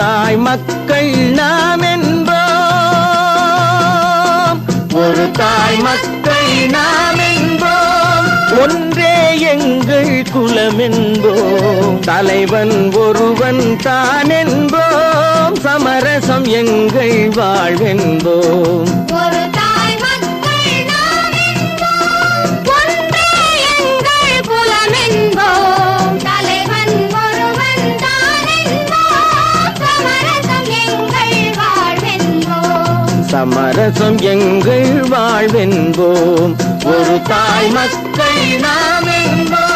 தாய் மக்கள் நாம் என்போம், ஒரு தாய் மக்கள் நாம் என்போம், ஒன்றே எங்கள் குலம் என்போம், தலைவன் ஒருவன் தான் என்போம், சமரசம் எங்கள் வாழ்வென்போம். ஒரு தாய் மக்கள் நாம் என்போம், ஒன்றே எங்கள் குலம் என்போம், தலைவன் ஒருவன் தான் என்போம், சமரசம் எங்கள் வாழ்வென்போம். சமரசம் எங்கள் வாழ்வென்போம், ஒரு தாய் மக்கள் நாம் என்போம்.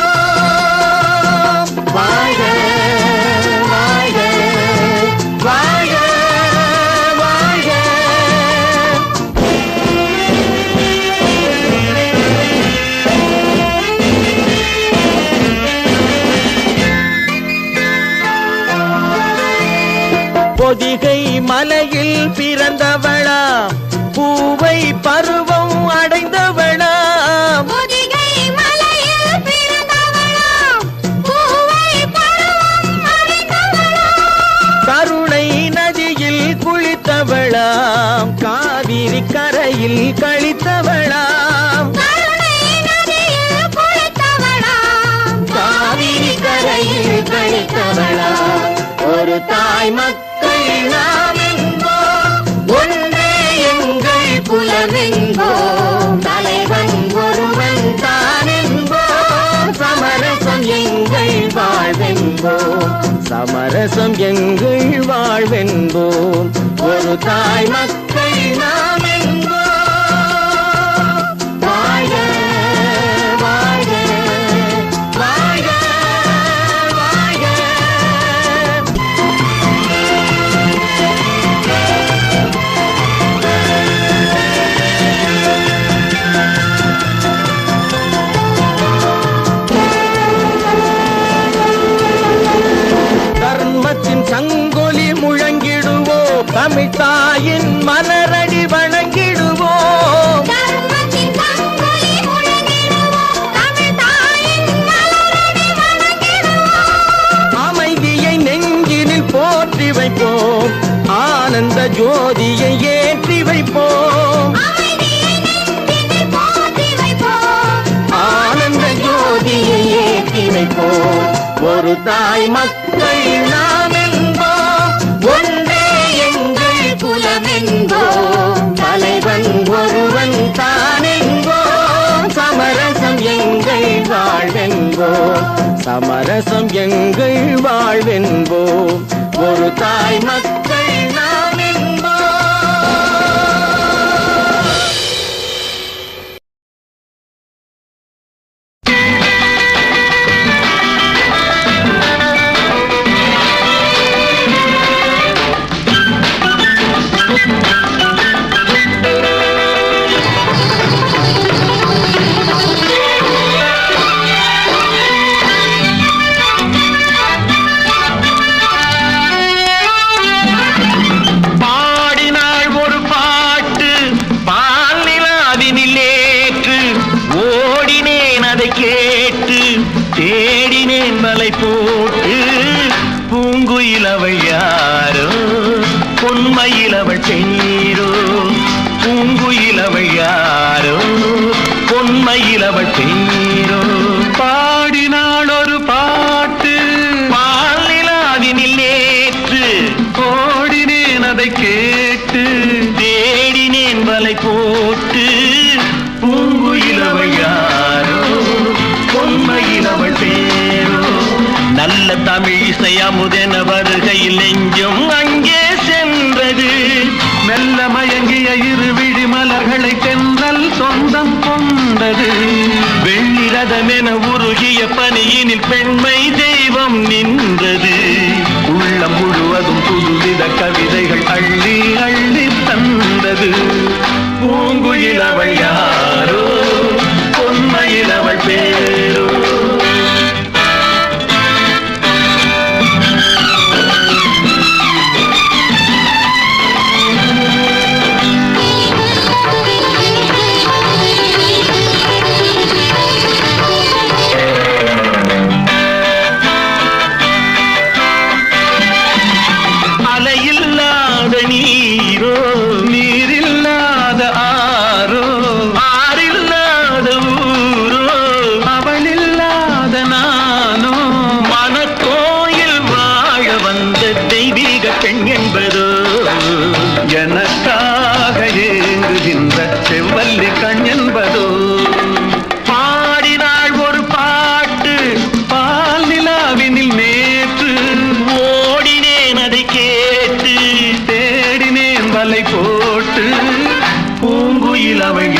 வாழ்க வாழ்க வாழ்க வாழ்க. பொதிகை மலையில் பிறந்தவளா, பூவை பருவம் அடைந்தவளா, பொதிகை மலையில் பிறந்தவளா, பூவை பருவம் அடைந்தவளா, கருணை நதியில் குளித்தவளா, காவிரி கரையில் கழித்தவளா, கருணை நதியில் குளித்தவளா, காவிரி கரையில் கழித்தவளா, ஒரு தாய் மக்கள் நாம் என்போம், ஒன்றே எங்கள் குலம் என்போம், தலைவன் ஒருவன் தான் என்போம், சமரசம் எங்கள் வாழ்வென்போம், சமரசம் எங்கள் வாழ்வென்போம், ஒரு தாய் மக்கள் நாம் என்போம். வாழ்க வாழ்க வாழ்க வாழ்க. தர்மத்தின் சங்கொலி முழங்கிடுவோம், தமிழ் தாயின் மலரடி வணங்கிடுவோம், தர்மத்தின் சங்கொலி முழங்கிடுவோம், தமிழ் தாயின் மலரடி வணங்கிடுவோம், அமைதியை நெஞ்சினில் போற்றி வைப்போம், ஆனந்த ஜோதியை ஏற்றி வைப்போம், அமைதியை நெஞ்சினில் போற்றி வைப்போம், ஆனந்த ஜோதியை ஏற்றி வைப்போம், ஒரு தாய் மக்கள் நாம் என்போம், ஒன்றே எங்கள் குலம் என்போம், தலைவன் ஒருவன் தான் என்போம், சமரசம் எங்கள் வாழ்வென்போம், சமரசம் எங்கள் வாழ்வென்போம், ஒரு தாய் மக்கள் நாம் என்போம். பாடினாள் ஒரு பாட்டு, பால்நிலாவினில் ஏற்று, ஓடினேன் அதை கேட்டு, தேடினேன் வலை போட்டு, பூங்குயில் அவள் யாரோ, பொன்மையில் அவள் தேரோ, பூங்குயில் அவள் யாரோ, பொன்மையில் அவள் தேரோ. பாடினாள் ஒரு பாட்டு, பால்நிலாவினில் நேற்று, ஓடினேன் அதை கேட்டு, தேடினேன் வலை போட்டு, பூங்குயில் அவள் யாரோ, பொன்மையில் அவள் தேரோ. நல்ல தமிழ் இசை அமுதென வருகையில் நெஞ்சும் அங்கே சென்றது, மெல்ல மயங்கிய இருவிழி மலர்களை தென்றல் சொந்தம் கொண்டது, வெள்ளிரதமென உருகிய பனியினில் பெண்மை தெய்வம் நின்றது, உள்ளம் முழுவதும் புதுவித கவிதைகள் அள்ளி அள்ளி தந்தது, பூங்குயில் அவள் யாரோ, பொன்மையில் அவள் பேரோ. பூங்குயில் அவள்